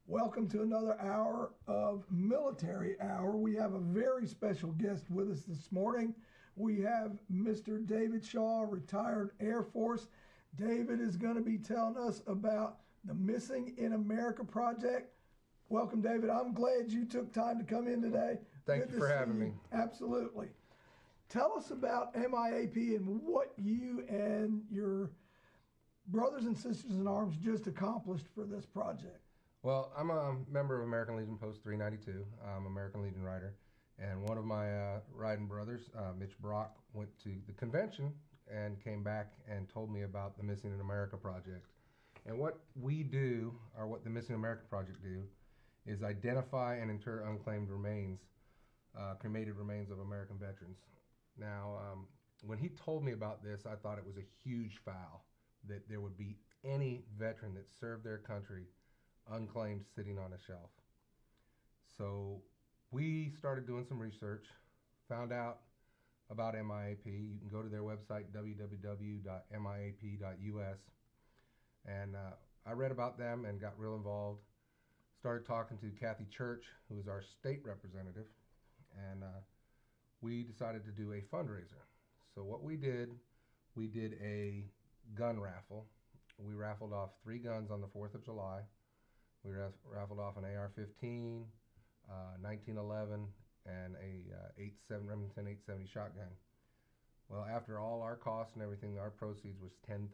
Welcome to another hour of Military Hour. We have a very special guest with us this morning. We have Mr. David Shaw, retired Air Force. David is going to be telling us about the Missing in America project. Welcome, David. I'm glad you took time to come in today. Thank you for having me. Absolutely. Tell us about MIAP and what you and your brothers and sisters in arms just accomplished for this project. Well, I'm a member of American Legion Post 392. I'm an American Legion Rider. And one of my riding brothers, Mitch Brock, went to the convention and came back and told me about the Missing in America project. And what we do, or what the Missing in America project do, is identify and inter unclaimed remains, cremated remains of American veterans. Now, when he told me about this, I thought it was a huge foul that there would be any veteran that served their country unclaimed sitting on a shelf. So we started doing some research, found out about MIAP. You can go to their website, www.miap.us. And I read about them and got real involved. Started talking to Kathy Church, who is our state representative, and we decided to do a fundraiser. So what we did a gun raffle. We raffled off 3 guns on the 4th of July. We raffled off an AR-15, 1911, and a Remington 870 shotgun. Well, after all our costs and everything, our proceeds was $10,000.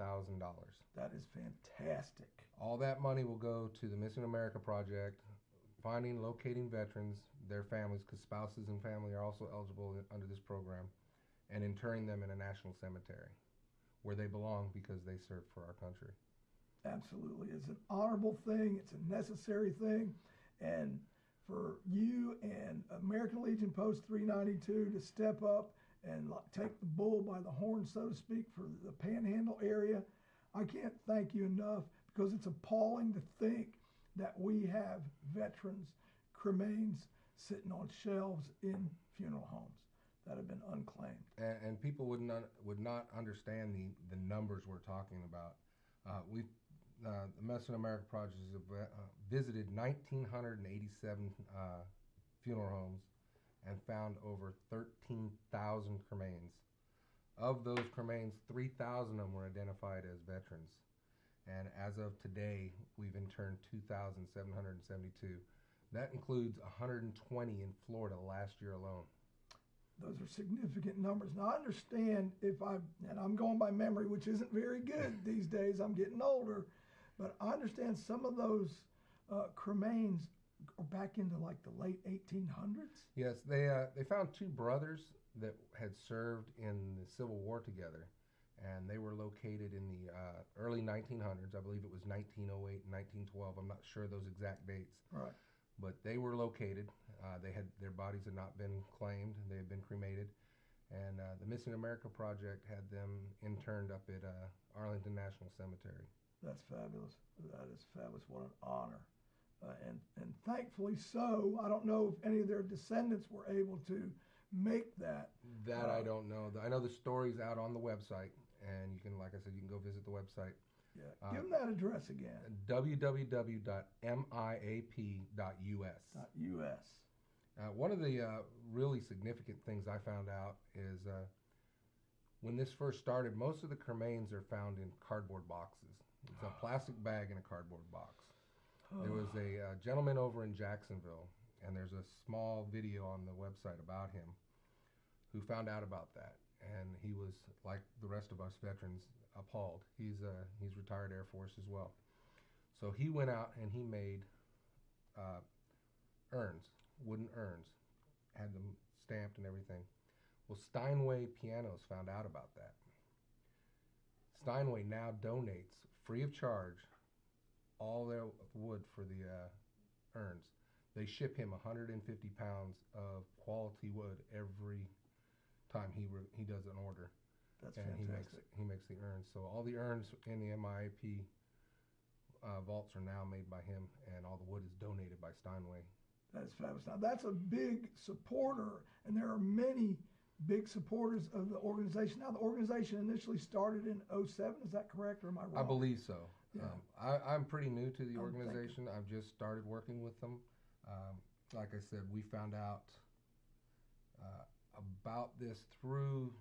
That is fantastic. All that money will go to the Missing America Project, finding, locating veterans, their families, because spouses and family are also eligible under this program, and interring them in a national cemetery where they belong because they served for our country. Absolutely. It's an honorable thing. It's a necessary thing. And for you and American Legion Post 392 to step up and take the bull by the horn, so to speak, for the Panhandle area, I can't thank you enough, because it's appalling to think that we have veterans' cremains sitting on shelves in funeral homes that have been unclaimed. And people would not understand the numbers we're talking about. The Missing in America Project has visited 1,987 funeral homes and found over 13,000 cremains. Of those cremains, 3,000 of them were identified as veterans. And as of today, we've interned 2,772. That includes 120 in Florida last year alone. Those are significant numbers. Now, I understand and I'm going by memory, which isn't very good these days. I'm getting older. But I understand some of those cremains are back into like the late 1800s. Yes, they found 2 brothers that had served in the Civil War together, and they were located in the early 1900s. I believe it was 1908 and 1912. I'm not sure those exact dates. Right. But they were located. Their bodies had not been claimed. They had been cremated. And the Missing America Project had them interned up at Arlington National Cemetery. That's fabulous. That is fabulous. What an honor. And thankfully so. I don't know if any of their descendants were able to make that. That I don't know. I know the story's out on the website, and you can, like I said, you can go visit the website. Yeah. Give them that address again. www.miap.us. .us. One of the really significant things I found out is when this first started, most of the cremains are found in cardboard boxes. It's a plastic bag in a cardboard box. There was a gentleman over in Jacksonville, and there's a small video on the website about him, who found out about that. And he was, like the rest of us veterans, appalled. He's retired Air Force as well. So he went out and he made urns, wooden urns, had them stamped and everything. Well, Steinway Pianos found out about that. Steinway now donates, free of charge, all their wood for the urns. They ship him 150 pounds of quality wood every time he does an order. That's and fantastic. He makes the urns. So all the urns in the MIAP vaults are now made by him, and all the wood is donated by Steinway. That's fabulous. Now, that's a big supporter, and there are many big supporters of the organization. Now, the organization initially started in 07, is that correct, or am I wrong? I believe so. Yeah. I'm pretty new to the I'm organization. I've just started working with them. Like I said, we found out about this through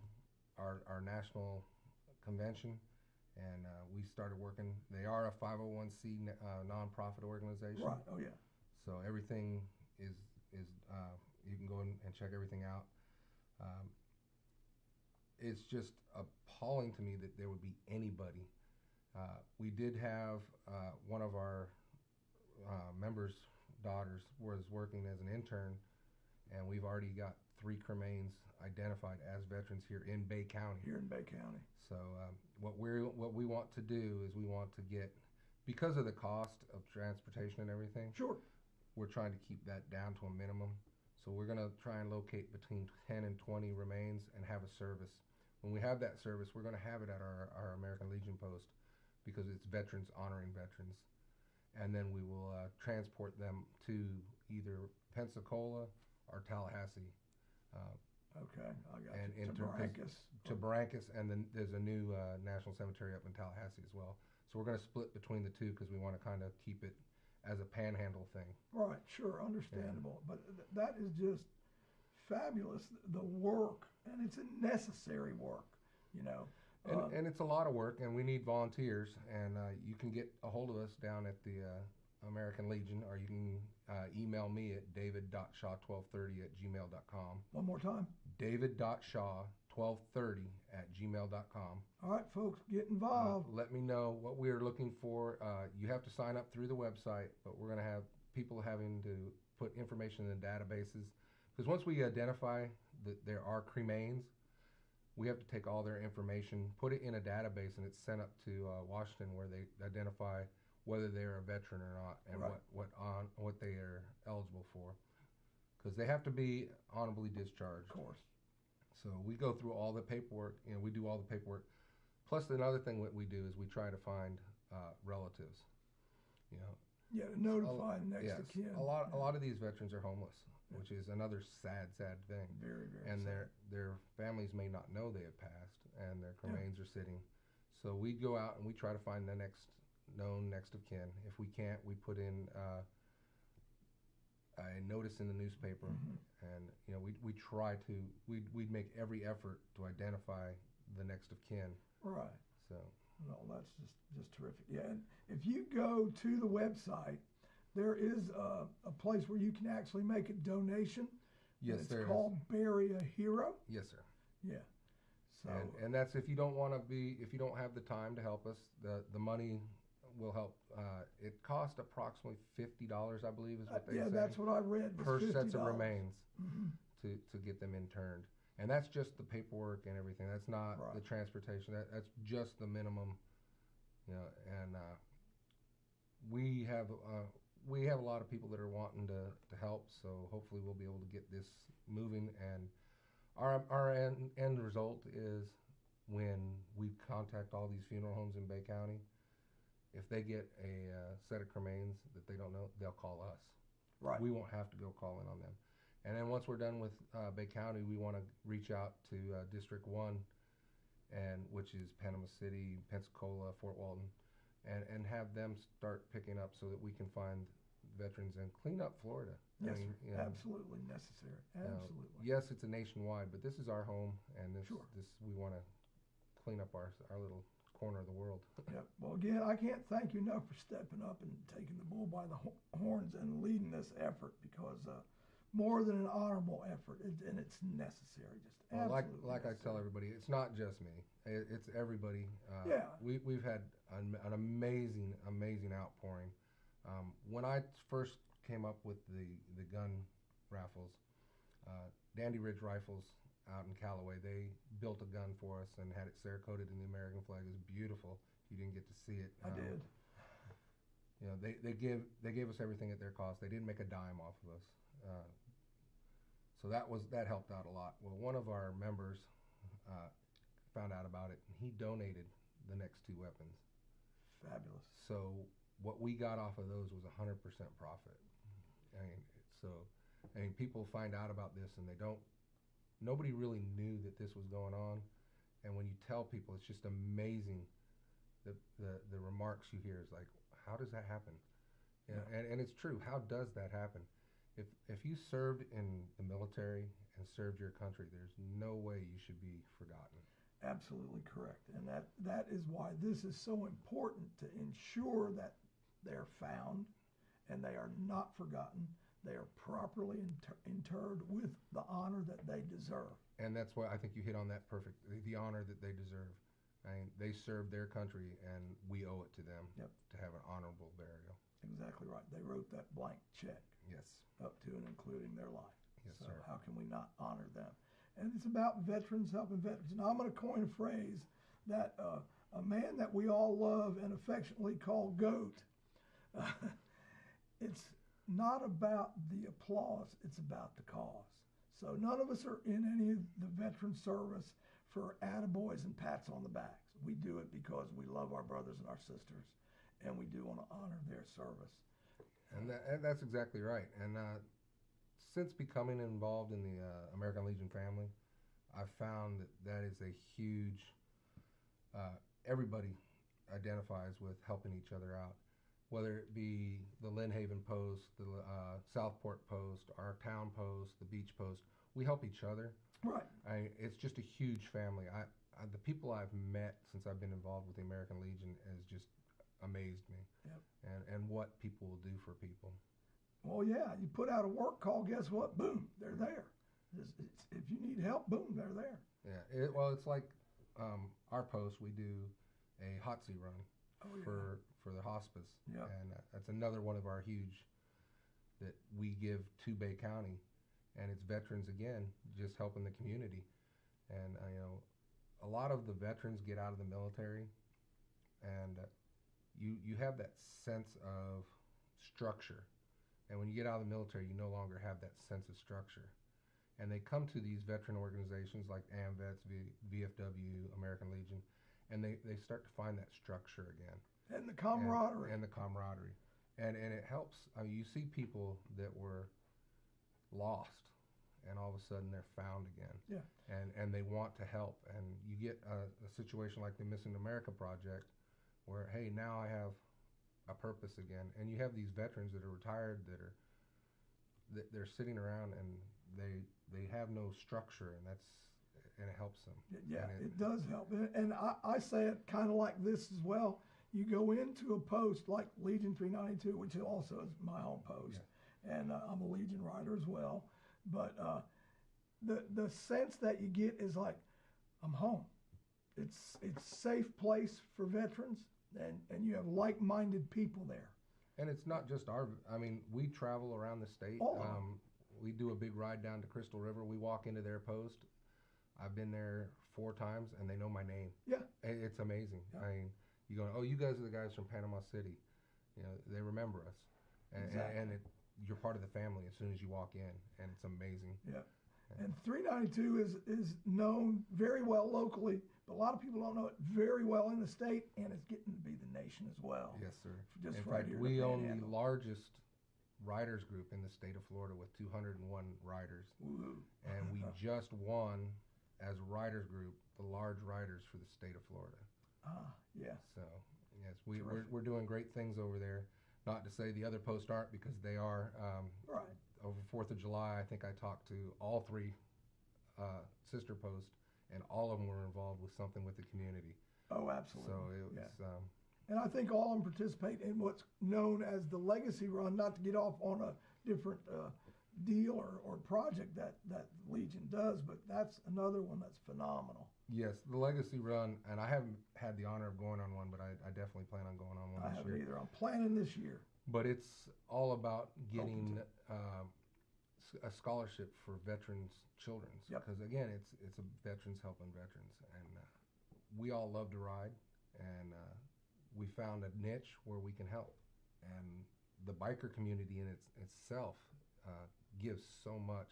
our national convention, and we started working. They are a 501c nonprofit organization. Right. Oh yeah. So everything is you can go and check everything out. It's just appalling to me that there would be anybody. We did have one of our members' daughters was working as an intern, and we've already got 3 cremains identified as veterans here in Bay County. Here in Bay County. So what we want to do is we want to get, because of the cost of transportation and everything. Sure. We're trying to keep that down to a minimum. So we're going to try and locate between 10 and 20 remains and have a service. When we have that service, we're going to have it at our American Legion post because it's veterans honoring veterans. And then we will transport them to either Pensacola or Tallahassee. Okay, I got and you. To Barrancas, and then there's a new national cemetery up in Tallahassee as well. So we're going to split between the two because we want to kind of keep it as a panhandle thing. Right, sure, understandable. Yeah. But that is just fabulous, the work, and it's a necessary work, you know. And it's a lot of work, and we need volunteers, and you can get a hold of us down at the American Legion, or you can email me at david.shaw1230@gmail.com. One more time. david.shaw1230@gmail.com. All right, folks, get involved. Let me know what we're looking for. You have to sign up through the website, but we're going to have people having to put information in the databases. Because once we identify that there are cremains, we have to take all their information, put it in a database, and it's sent up to Washington, where they identify whether they're a veteran or not, and right. what they are eligible for. Because they have to be honorably discharged. Of course. So we go through all the paperwork. We do all the paperwork. Plus, another thing that we do is we try to find relatives. Yeah, to notify next of kin. A lot of these veterans are homeless, which is another sad thing. Very, very and sad. their families may not know they have passed, and their cremains are sitting. So we go out and we try to find the next known next of kin. If we can't, we put in a notice in the newspaper, and we try to we'd make every effort to identify the next of kin. Right. So. No, that's just terrific. Yeah, and if you go to the website, there is a place where you can actually make a donation. Yes, it's called Bury a Hero. Yes, sir. Yeah. So and that's if you don't have the time to help us, the money will help. It costs approximately $50, I believe, is what they say. Yeah, that's what I read. Per sets of remains mm-hmm. to get them interned. And that's just the paperwork and everything. That's not the transportation. That's just the minimum, And we have a lot of people that are wanting to help. So hopefully we'll be able to get this moving. And our end result is when we contact all these funeral homes in Bay County, if they get a set of cremains that they don't know, they'll call us. Right. We won't have to go call in on them. And then once we're done with Bay County, we want to reach out to District 1, which is Panama City, Pensacola, Fort Walton, and have them start picking up so that we can find veterans and clean up Florida. Yes, absolutely necessary. Absolutely. Yes, it's a nationwide, but this is our home, and this we want to clean up our little corner of the world. Yeah. Well, again, I can't thank you enough for stepping up and taking the bull by the horns and leading this effort, because more than an honorable effort, and it's necessary. Just absolutely like I tell everybody, it's not just me; it's everybody. We've had an amazing outpouring. When I first came up with the gun raffles, Dandy Ridge Rifles out in Callaway, they built a gun for us and had it Cerakoted in the American flag. It was beautiful. You didn't get to see it. I did. They gave us everything at their cost. They didn't make a dime off of us. So that helped out a lot. Well, one of our members found out about it, and he donated the next 2 weapons. Fabulous. So what we got off of those was 100% profit. People find out about this, and nobody really knew that this was going on. And when you tell people, it's just amazing the remarks you hear is like, how does that happen? You know, and it's true. How does that happen? If you served in the military and served your country, there's no way you should be forgotten. Absolutely correct. And that is why this is so important, to ensure that they're found and they are not forgotten. They are properly interred with the honor that they deserve. And that's why I think you hit on that perfect, the honor that they deserve. I mean, they served their country, and we owe it to them to have an honorable burial. Exactly right. They wrote that blank check. Yes. Up to and including their life. Yes, so sir. How can we not honor them? And it's about veterans helping veterans. Now I'm going to coin a phrase that a man that we all love and affectionately call GOAT. It's not about the applause, it's about the cause. So none of us are in any of the veteran service for attaboys and pats on the backs. We do it because we love our brothers and our sisters, and we do want to honor their service. And that's exactly right. And since becoming involved in the American Legion family, I've found that is a huge, everybody identifies with helping each other out, whether it be the Lynn Haven Post, the Southport Post, our town post, the beach post. We help each other. Right. It's just a huge family. The people I've met since I've been involved with the American Legion has just amazed me. Yep. And what people will do for people. Well, yeah, you put out a work call, guess what? Boom, they're there. If you need help, boom, they're there. Yeah, it's like our post, we do a hot seat run for the hospice. Yep. And that's another one of our huge that we give to Bay County. And it's veterans, again, just helping the community. And, a lot of the veterans get out of the military, and you have that sense of structure. And when you get out of the military, you no longer have that sense of structure. And they come to these veteran organizations like AMVETS, VFW, American Legion, and they start to find that structure again. And the camaraderie. And the camaraderie. And it helps. I mean, you see people that were lost, and all of a sudden they're found again. Yeah. And they want to help. And you get a situation like the Missing America Project, where, hey, now I have a purpose again. And you have these veterans that are retired that they're sitting around and they have no structure, and it helps them. Yeah, it does help. And I say it kind of like this as well. You go into a post like Legion 392, which also is my home post, and I'm a Legion rider as well. But the sense that you get is like, I'm home. It's a safe place for veterans, and you have like-minded people there. And it's not just we travel around the state. We do a big ride down to Crystal River. We walk into their post. I've been there 4 times, and they know my name. Yeah. It's amazing. Yeah. You go, oh, you guys are the guys from Panama City. They remember us. And you're part of the family as soon as you walk in, and it's amazing. Yeah. And 392 is known very well locally, but a lot of people don't know it very well in the state, and it's getting to be the nation as well. Yes, sir. Just in right fact, here we own the largest riders group in the state of Florida with 201 riders. Woo. And we just won, as a riders group, the large riders for the state of Florida. Yeah. So, yes, we're doing great things over there. Not to say the other posts aren't, because they are. Right. Over 4th of July, I think I talked to all 3 sister posts, and all of them were involved with something with the community. Oh, absolutely. So it was. And I think all of them participate in what's known as the Legacy Run, not to get off on a different deal or project that Legion does, but that's another one that's phenomenal. Yes, the Legacy Run, and I haven't had the honor of going on one, but I definitely plan on going on one this year. I haven't either. I'm planning this year. But it's all about getting a scholarship for veterans' children. Because again, it's a veterans helping veterans, and we all love to ride, and we found a niche where we can help. And the biker community in itself gives so much.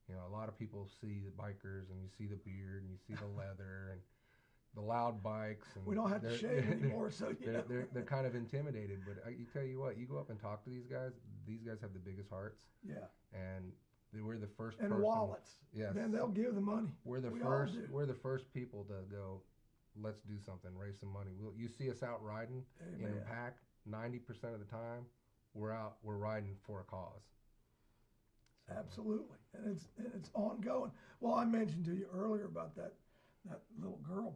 A lot of people see the bikers, and you see the beard, and you see the leather, and the loud bikes. And we don't have to shave anymore, so they're kind of intimidated. But you tell you what, you go up and talk to these guys. These guys have the biggest hearts. Yeah. And we're the first. And wallets. Yes. Then they'll give the money. We're the first people to go, let's do something, raise some money. You see us out riding in Impact, 90% of the time, we're riding for a cause. So. Absolutely, and it's ongoing. Well, I mentioned to you earlier about that little girl,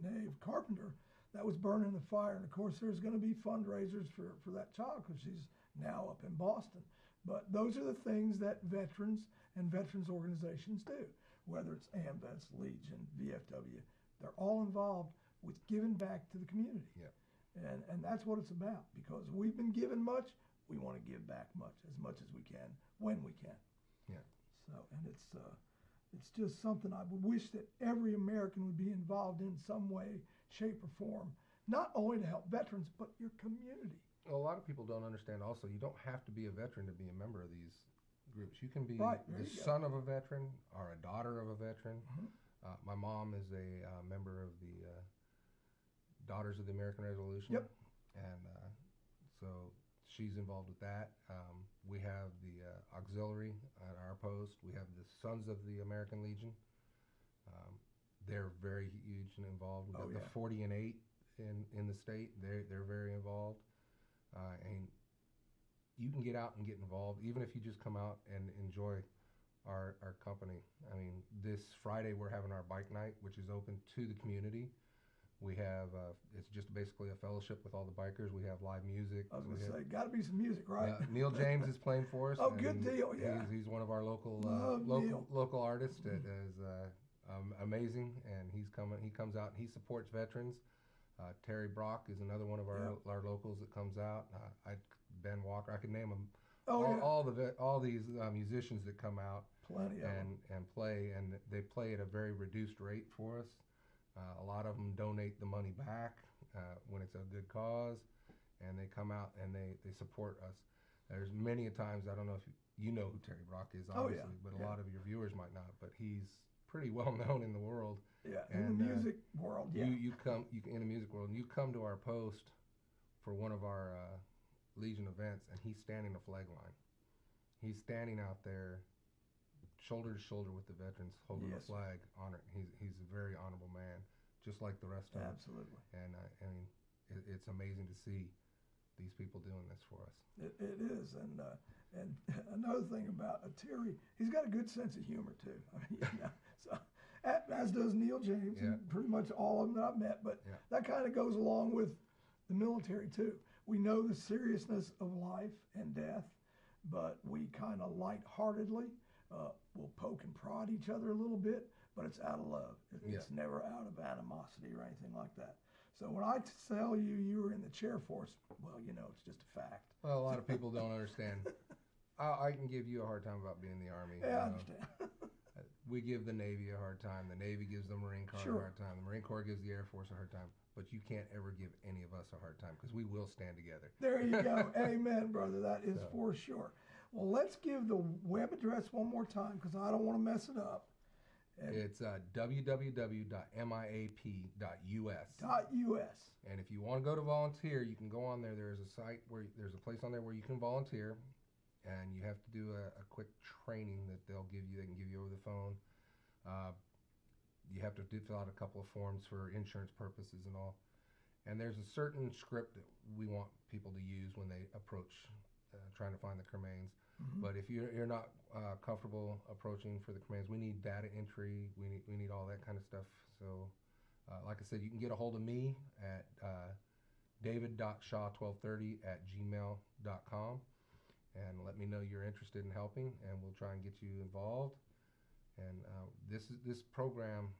Nave Carpenter, that was burned in the fire. And of course, there's going to be fundraisers for that child because she's now up in Boston. But those are the things that veterans and veterans organizations do, whether it's AMVETS, Legion, VFW. They're all involved with giving back to the community. Yeah. And that's what it's about, because we've been given much, we want to give back much as we can, when we can. Yeah. So, and it's just something I would wish that every American would be involved in some way, shape, or form, not only to help veterans, but your community. Well, a lot of people don't understand also, you don't have to be a veteran to be a member of these groups. You can be the son of a veteran or a daughter of a veteran. Mm-hmm. My mom is a member of the Daughters of the American Revolution. Yep. And so she's involved with that. We have the auxiliary at our post. We have the Sons of the American Legion. They're very huge and involved. We've got the 40 and 8 in the state. They're very involved. And you can get out and get involved, even if you just come out and enjoy our company. I mean, this Friday we're having our bike night, which is open to the community. We have, it's just basically a fellowship with all the bikers. We have live music. I was going to say, got to be some music, right? Neil James is playing for us. Oh, good deal, yeah. He's one of our local artists that is amazing, and he comes out and he supports veterans. Terry Brock is another one of our locals that comes out. Ben Walker, I could name them. All these musicians that come out. Plenty of them. And play, and they play at a very reduced rate for us. A lot of them donate the money back when it's a good cause, and they come out and they support us. There's many a times, I don't know if you know who Terry Brock is, obviously, but a lot of your viewers might not, but he's pretty well known in the world. Yeah, in the music world, yeah. You come in the music world, and you come to our post for one of our Legion events, and he's standing the flag line. He's standing out there shoulder to shoulder with the veterans, holding the flag. He's a very honorable man, just like the rest of them. Absolutely. And I mean, it's amazing to see these people doing this for us. It is, and another thing about Terry, he's got a good sense of humor too. I mean, so as does Neil James, and pretty much all of them that I've met. But that kind of goes along with the military too. We know the seriousness of life and death, but we kind of lightheartedly. We'll poke and prod each other a little bit, but it's out of love. It's never out of animosity or anything like that. So when I tell you were in the chair force, well, it's just a fact. Well, a lot of people don't understand. I can give you a hard time about being in the Army. Yeah, I understand. We give the Navy a hard time. The Navy gives the Marine Corps a hard time. The Marine Corps gives the Air Force a hard time. But you can't ever give any of us a hard time, because we will stand together. There you go. Amen, brother. That is for sure. Well, let's give the web address one more time, because I don't want to mess it up. It's www.miap.us. .us. And if you want to go to volunteer, you can go on there. There's a site there's a place on there where you can volunteer, and you have to do a quick training that they can give you over the phone. You have to fill out a couple of forms for insurance purposes and all. And there's a certain script that we want people to use when they approach trying to find the cremains. Mm-hmm. But if you're not comfortable approaching for the cremains, we need data entry. We need all that kind of stuff. So, like I said, you can get a hold of me at david.shaw1230@gmail.com and let me know you're interested in helping, and we'll try and get you involved. And this program,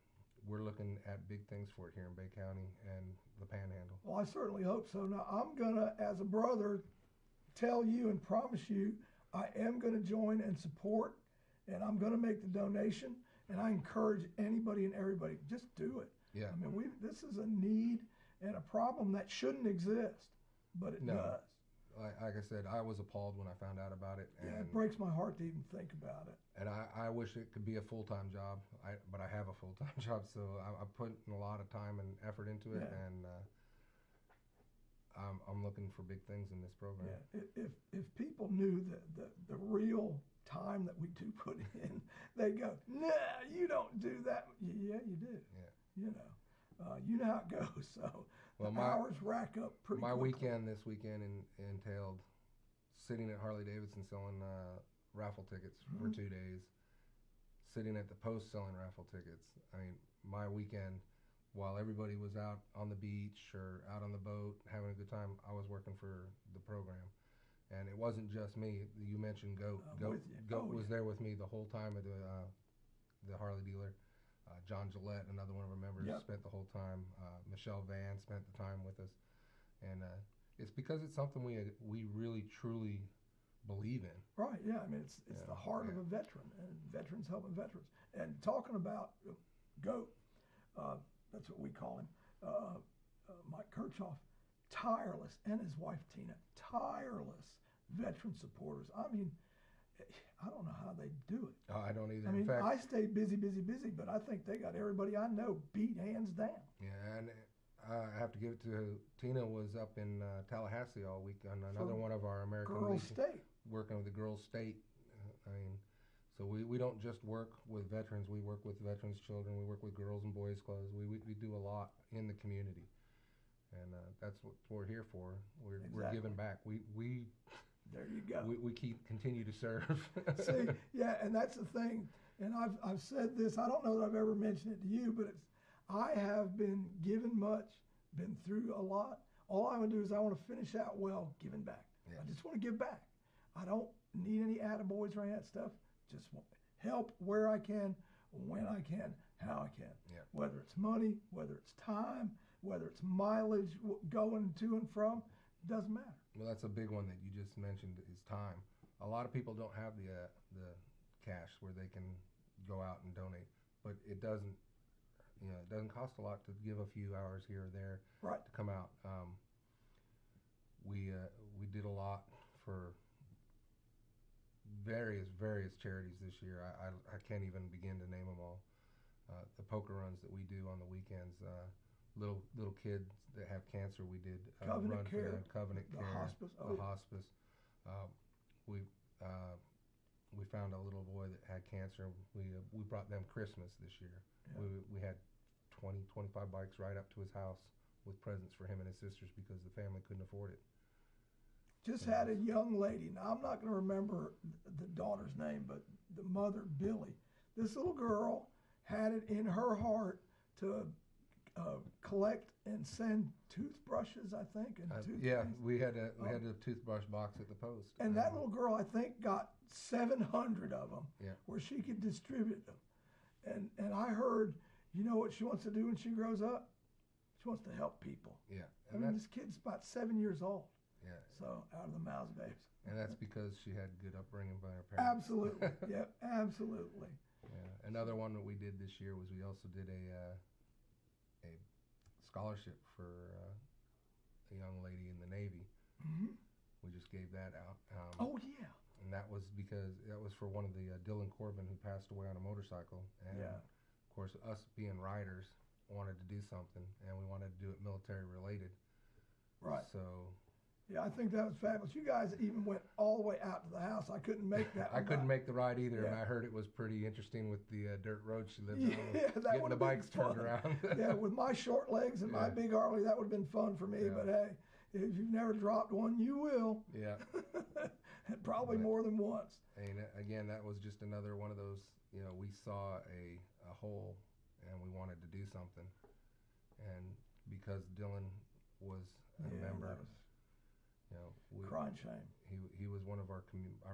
we're looking at big things for it here in Bay County and the Panhandle. Well, I certainly hope so. Now, I'm gonna, as a brother, tell you and promise you I am going to join and support, and I'm going to make the donation, and I encourage anybody and everybody, just do it. Yeah. I mean, this is a need and a problem that shouldn't exist, but it does. Like I said, I was appalled when I found out about it. And it breaks my heart to even think about it. And I wish it could be a full-time job, but I have a full-time job, so I put a lot of time and effort into it, and I'm looking for big things in this program. Yeah. If people knew the real time that we do put in, they'd go, "Nah, you don't do that." Yeah, you do. Yeah. you know how it goes. So Well, the hours rack up pretty my quickly. weekend this weekend entailed sitting at Harley Davidson selling raffle tickets for 2 days, sitting at the post selling raffle tickets. I mean, my weekend, while everybody was out on the beach or out on the boat having a good time, I was working for the program. And it wasn't just me. You mentioned Goat. Goat was there with me the whole time at the Harley dealer. John Gillette, another one of our members, spent the whole time. Michelle Van spent the time with us. And it's because it's something we really, truly believe in. Right, yeah. I mean, it's the heart of a veteran, and veterans helping veterans. And talking about Goat, that's what we call him, Mike Kirchhoff, tireless, and his wife Tina, tireless veteran supporters. I mean, I don't know how they do it. Oh, I don't either. I mean, in fact, I stay busy, but I think they got everybody I know beat hands down. Yeah, and I have to give it to Tina. Was up in Tallahassee all week on another one of our American Girls Legion, State, working with the Girls State. I mean, so we don't just work with veterans. We work with veterans' children. We work with girls and boys clubs. We do a lot in the community, and that's what we're here for. We're giving back. We there you go. We continue to serve. See, yeah, and that's the thing. And I've said this. I don't know that I've ever mentioned it to you, but I have been given much, been through a lot. All I want to do is I want to finish out well, giving back. Yeah. I just want to give back. I don't need any attaboys or any of that stuff. Just want to help where I can, when I can, how I can. Yeah. Whether it's money, whether it's time, whether it's mileage going to and from, doesn't matter. Well, that's a big one that you just mentioned is time. A lot of people don't have the cash where they can go out and donate, but it doesn't cost a lot to give a few hours here or there to come out. We did a lot for various charities this year. I can't even begin to name them all. The poker runs that we do on the weekends. Little kids that have cancer, we did Covenant run Care, for them. Covenant the Care, hospice. the hospice. We found a little boy that had cancer. We brought them Christmas this year. Yeah. We had 25 bikes right up to his house with presents for him and his sisters because the family couldn't afford it. Just had a young lady. Now I'm not going to remember the daughter's name, but the mother, Billy. This little girl had it in her heart to collect and send toothbrushes, I think, and toothpaste. Yeah, we had a toothbrush box at the post. And that little girl, I think, got 700 of them where she could distribute them. And I heard, you know what she wants to do when she grows up? She wants to help people. Yeah. I mean, this kid's about 7 years old. Yeah. So, out of the mouths babes. And that's because she had good upbringing by her parents. Absolutely. Yep, absolutely. Yeah. Another one that we did this year was we also did a scholarship for a young lady in the Navy. Mm-hmm. We just gave that out. Oh yeah. And that was because that was for one of the Dylan Corbin who passed away on a motorcycle. And of course, us being riders wanted to do something, and we wanted to do it military related. Right. So. Yeah, I think that was fabulous. You guys even went all the way out to the house. I couldn't make that. I couldn't make the ride either, and I heard it was pretty interesting with the dirt road she lives on. Getting the bikes turned around. Yeah, with my short legs and my big Harley, that would have been fun for me. Yeah. But hey, if you've never dropped one, you will. Yeah. And probably more than once. And again, that was just another one of those. We saw a hole, and we wanted to do something, and because Dylan was a member. Crying shame. He was one of our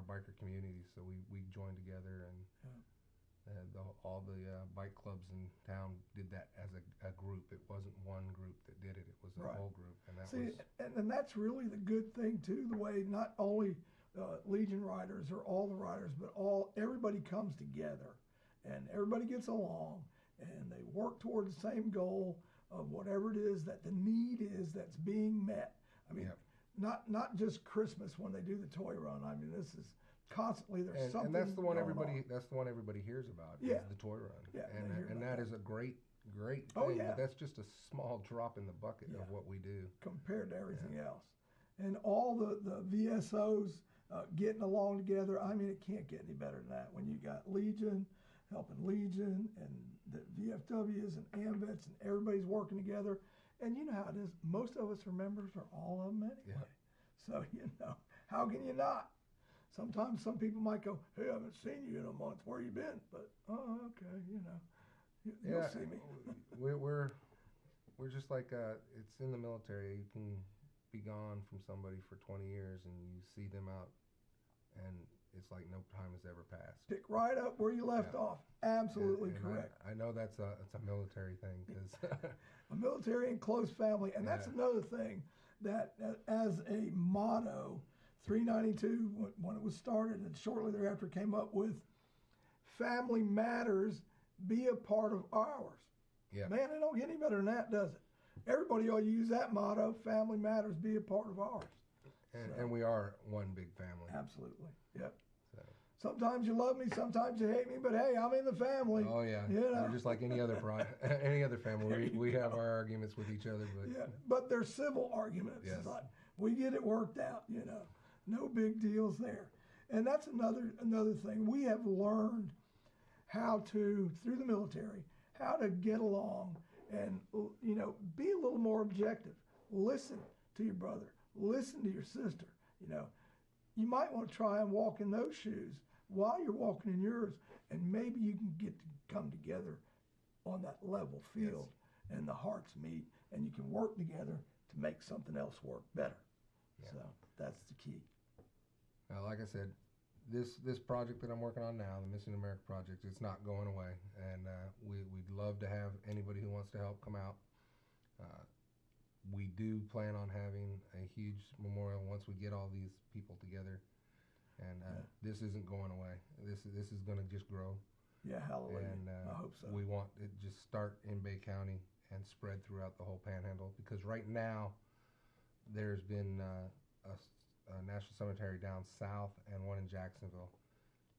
biker communities, so we joined together, and all the bike clubs in town did that as a group. It wasn't one group that did it; it was a whole group. And and that's really the good thing too. The way not only Legion riders or all the riders, but everybody comes together, and everybody gets along, and they work toward the same goal of whatever it is that the need is that's being met. I mean. Not just Christmas when they do the toy run. I mean, this is constantly there's something. And that's the one everybody. That's the one everybody hears about. Yeah. Is the toy run. Yeah. And that is a great thing. Oh yeah. But that's just a small drop in the bucket of what we do compared to everything else. And all the VSOs getting along together. I mean, it can't get any better than that. When you got Legion, helping Legion and the VFWs and AMVETs, and everybody's working together. And you know how it is. Most of us are members, or all of them anyway. Yeah. So, how can you not? Sometimes some people might go, hey, I haven't seen you in a month. Where you been? But, oh, okay, you'll see me. We're just like, it's in the military. You can be gone from somebody for 20 years and you see them out and it's like no time has ever passed. Pick right up where you left off. Absolutely and correct. I know it's a military thing. Cause a military and close family. And that's another thing that as a motto, 392, when it was started and shortly thereafter came up with family matters, be a part of ours. Yeah. Man, it don't get any better than that, does it? Everybody ought to use that motto, family matters, be a part of ours. And we are one big family. Absolutely. Yep. So. Sometimes you love me, sometimes you hate me, but hey, I'm in the family. Oh yeah. We're just like any other family. We have our arguments with each other, but but they're civil arguments. Yes. It's like, we get it worked out, No big deals there. And that's another thing. We have learned how to, through the military, how to get along and, be a little more objective. Listen to your brother. Listen to your sister. You might want to try and walk in those shoes while you're walking in yours, and maybe you can get to come together on that level field, and the hearts meet, and you can work together to make something else work better. Yeah. So that's the key. Like I said, this project that I'm working on now, the Missing America Project, it's not going away, and we'd love to have anybody who wants to help come out. We do plan on having a huge memorial once we get all these people together, and this isn't going away. This is going to just grow. Yeah, hallelujah. And I hope so. We want it just start in Bay County and spread throughout the whole Panhandle, because right now there's been a national cemetery down south and one in Jacksonville.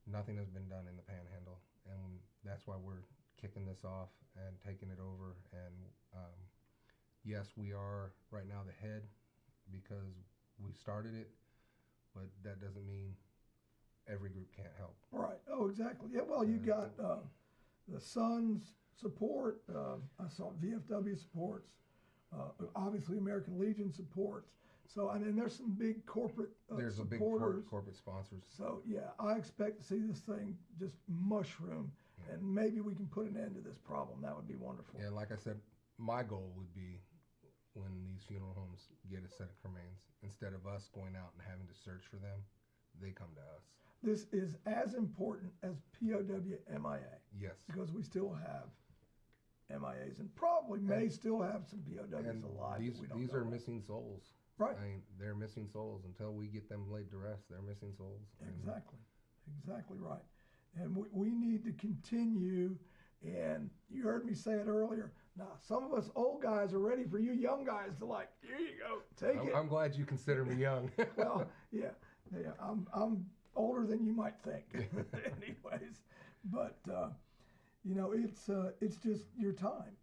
Nothing has been done in the Panhandle, and that's why we're kicking this off and taking it over. And yes, we are right now the head because we started it, but that doesn't mean every group can't help. Right. Oh, exactly. Yeah. Well, you got the Sons support. I saw VFW supports. Obviously, American Legion supports. So, there's some big corporate there's supporters. A big corporate sponsors. So, yeah, I expect to see this thing just mushroom, and maybe we can put an end to this problem. That would be wonderful. Yeah, like I said, my goal would be when these funeral homes get a set of cremains, instead of us going out and having to search for them, they come to us. This is as important as POW MIA. Yes. Because we still have MIAs and probably may still have some POWs alive. These are missing souls. Right. They're missing souls. Until we get them laid to rest, they're missing souls. Exactly right. And we need to continue, and you heard me say it earlier, now some of us old guys are ready for you young guys to here you go, take it. I'm glad you consider me young. Well, yeah, I'm older than you might think. Anyways, but it's just your time.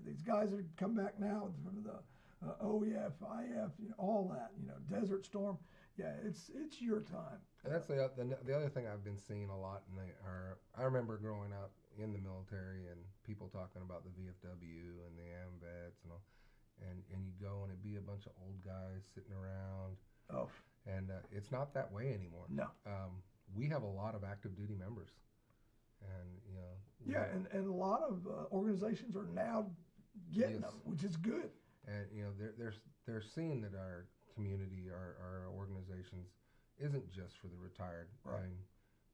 These guys are come back now from the OEF, IF, all that, Desert Storm. Yeah, it's your time. And that's the other thing I've been seeing a lot. I remember growing up in the military and people talking about the VFW and the AMVETs and all, and you go and it'd be a bunch of old guys sitting around. Oh. And it's not that way anymore. No. We have a lot of active duty members, and Yeah, and a lot of organizations are now getting them, which is good. And they're seeing that our community, our organizations, isn't just for the retired. Right.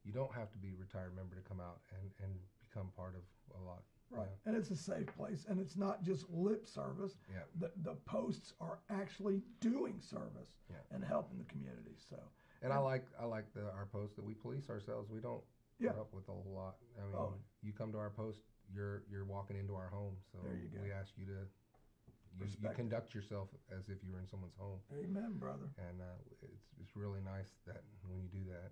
You don't have to be a retired member to come out and become part of a lot. Right. And it's a safe place, and it's not just lip service. Yeah. The posts are actually doing service and helping the community. So. And I like our post that we police ourselves. We don't put up with a whole lot. You come to our post, you're walking into our home. So there you go. We ask you to. You conduct yourself as if you were in someone's home. Amen, brother. And it's really nice that when you do that.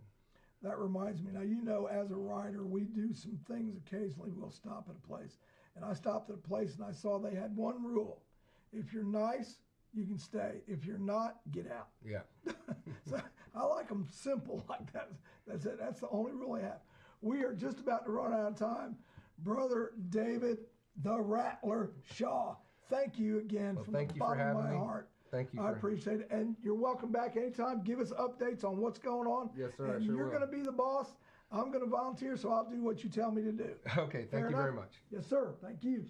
That reminds me. Now, as a writer, we do some things occasionally. We'll stop at a place. And I stopped at a place and I saw they had one rule. If you're nice, you can stay. If you're not, get out. Yeah. So I like them simple like that. That's it. That's the only rule they have. we are just about to run out of time. Brother David the Rattler Shaw, thank you again from the bottom of my heart. Thank you. I appreciate it. And you're welcome back anytime. Give us updates on what's going on. Yes, sir. And you're going to be the boss. I'm going to volunteer, so I'll do what you tell me to do. Okay. Thank you very much. Yes, sir. Thank you.